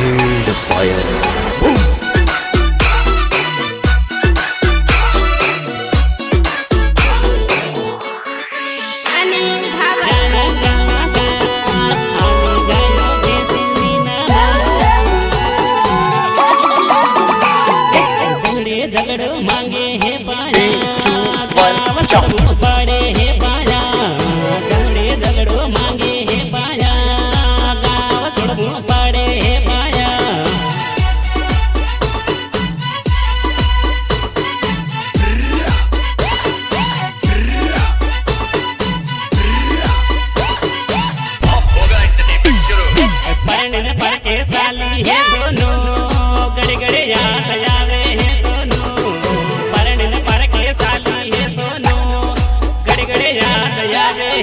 Rapid fire. Boom. झगड़ो मांगे है पाया गाव पड़े है पाया झगड़ो मांगे है पाया गाव पड़े है पाया पढ़ने पढ़ के साली है सोनू गड़े गड़े याद आवे है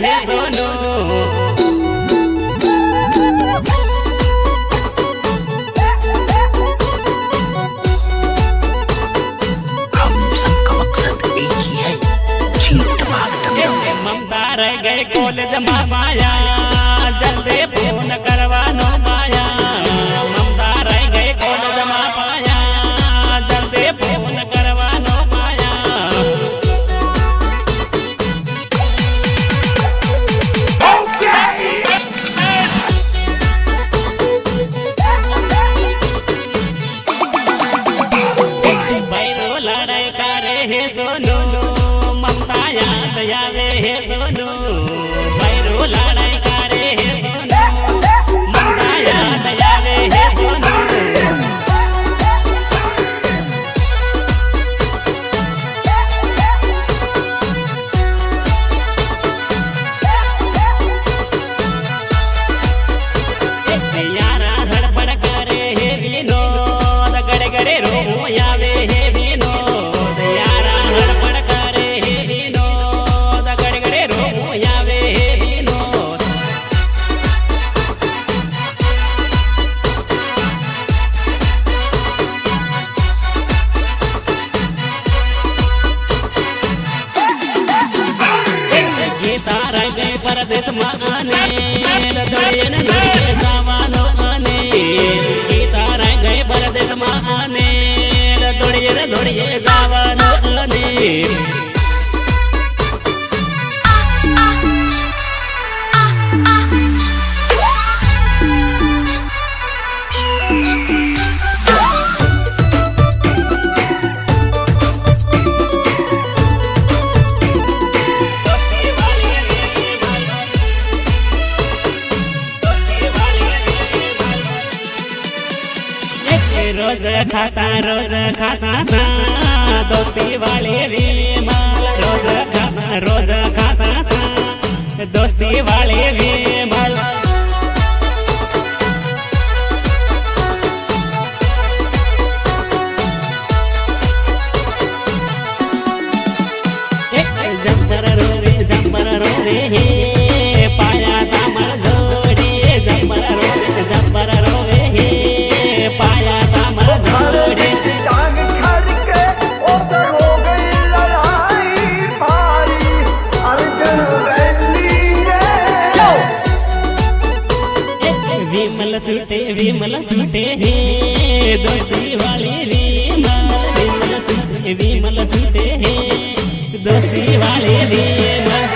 है सोनू हम सबका मकसद एक ही है, जीत भागना। ममता रह गए कॉलेज में माया जल्दी फोन करवानो माया ममता रह गए कॉलेज में पाया जल्दी फोन करवानो माया सोनू ममता याद आवे है सोनू भैरो लड़ाई करे है सोनू ममता याद आवे है सोनू यारा धड़पड़ करे है विनोद गड़े गड़े रो आवे है विनोद परदेश माने दड़ियन दड़िए जावानो आने गीता रह गए परदेश माने दड़ियन दड़िए जावानो आने रोज खाता था दोस्ती वाले भी माल रोज खाता था दोस्ती वाले भी माल जंपर रोवे हे पाया तामर जोड़ी जंपर रोवे हे पाया विमल सूटे हे दोस्ती वाली विमल सूटे हे दोस्ती वाली विमल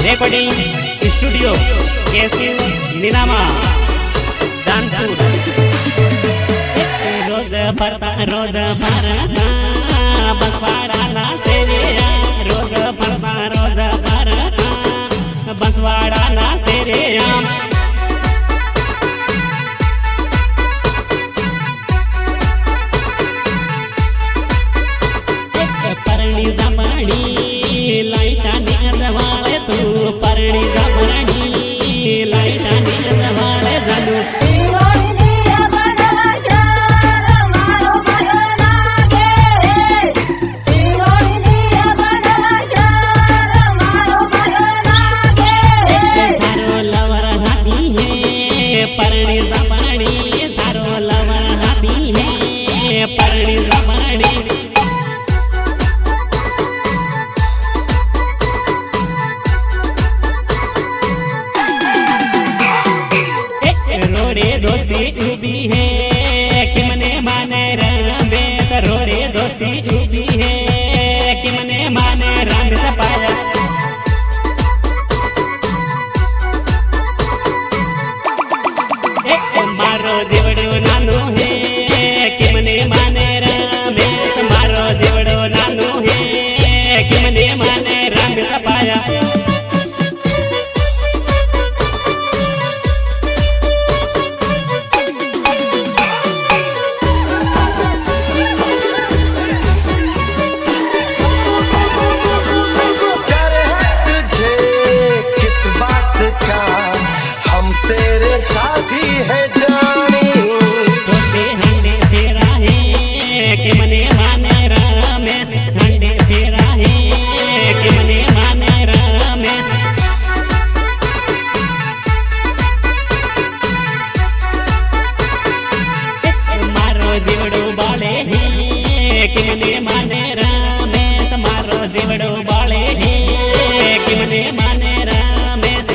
रिकॉर्डिंग स्टूडियो केसिस नीनामा दानपुर रोज भरता बसवाड़ा ना सेरिया रोज भरता बसवाड़ा ना सेरिया परणी जमानी लाइटा निजवाले तू परणी जमानी लाइटा निजवाले जानू પરણી જમાડી તારો લવણ હાથીને પરણી જમાડી रोड़े दोस्ती उभी है कि मने माने रमेश रोड़े दोस्ती उभी है कि मने माने रमेश पाया मारो जीवड़ो नानो है कि मने माने रमेश मारो जीवड़ो नानो है कि मने माने रमेश पाया साथी है जानी दोस्ती हंडे तेरा है कि मने माने रमेश हंडे तेरा है कि मने माने रमेश मारो जीवड़ो बाले है कि मने माने रमेश मारो जीवड़ो बाले है कि मने माने रमेश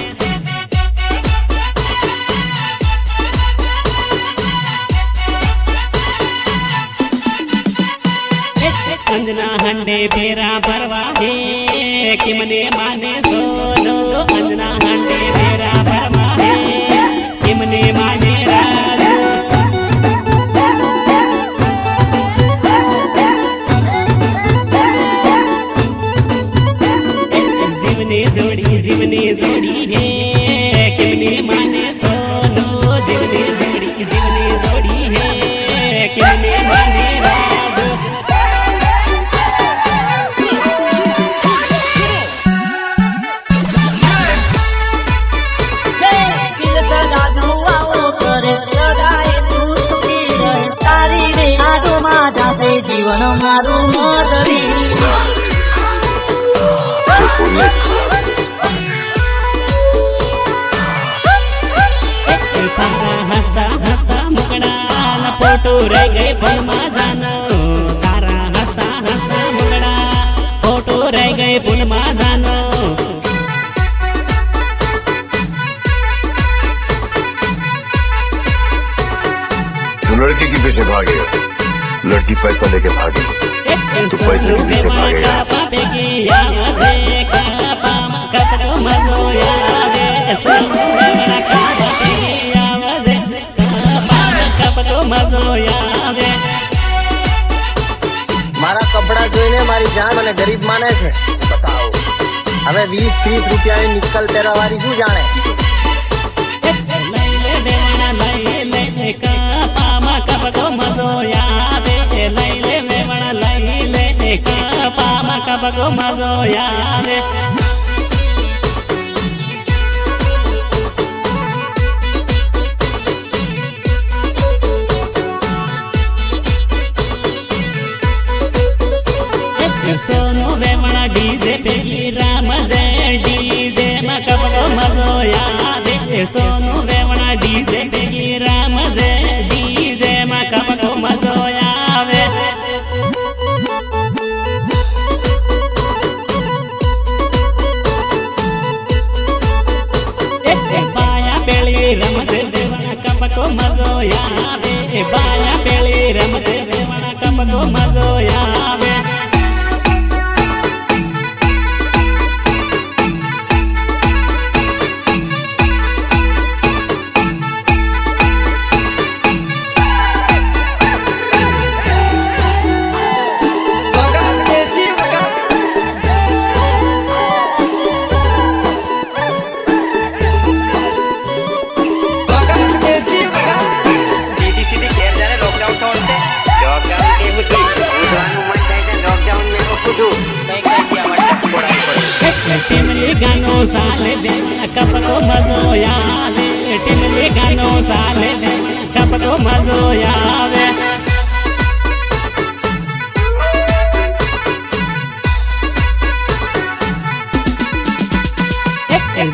अंजना हंडे फेरा भरवा है कि मने माने सोनो अंजना हंडे फेरा भरवा है कि मने माने राजू जीवनी जोड़ी है कि मने माने सोनो जीवनी जोड़ी है कि मने माने राजू जीवन मारू मदरी हंसता हंसता मुकड़ा न फोटो रह गए पल में जानो तारा हंसता हंसता मुकड़ा फोटो रह गए पुल में जानो लड़की के पीछे भागे लड़की पैसा लेके भागी तो पैसे के पीछे भागेगा મારા કપડા જોઈને મારી જાન અને ગરીબ માને છે બતાવો હવે 20-30 રૂપિયાની નિકલ પહેરવાવાળી શું જાણે बगो मजो याद सोनू वेमणा डीजे पे राम जय डीजे में कबगो मजो याद सोनू वेमणा डीजे पे राम जय डीजे में कबगो मजो याद रमते देवना कबको मजो यावे बाया पेली रमते देवना कबको मजो यावे टिमली गानो साले दे कपड़ो मजो यावे टिमली गानो साले दे कपड़ो मजो यावे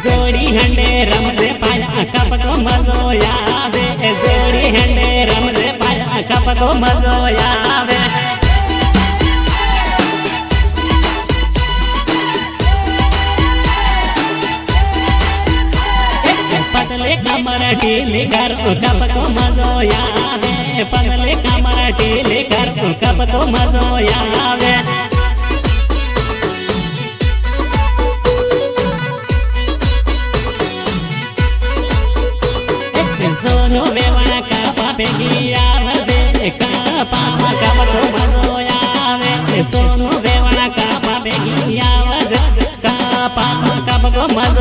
जोड़ी हंडे रमते पाया कपड़ो મજો આવે જોડી હેન્ડે રમજે પાયા કપતો મજો આવે पतले कमर ढीली कर कप तो मजो आवे पतले कमर ढीली कर कप तो मजो आवे सोनू वेवण कापा भेगी आवजे कापा कप तो मजो आवे सोनू वेवण कापा भेगी आवजे कापा कप तो मजो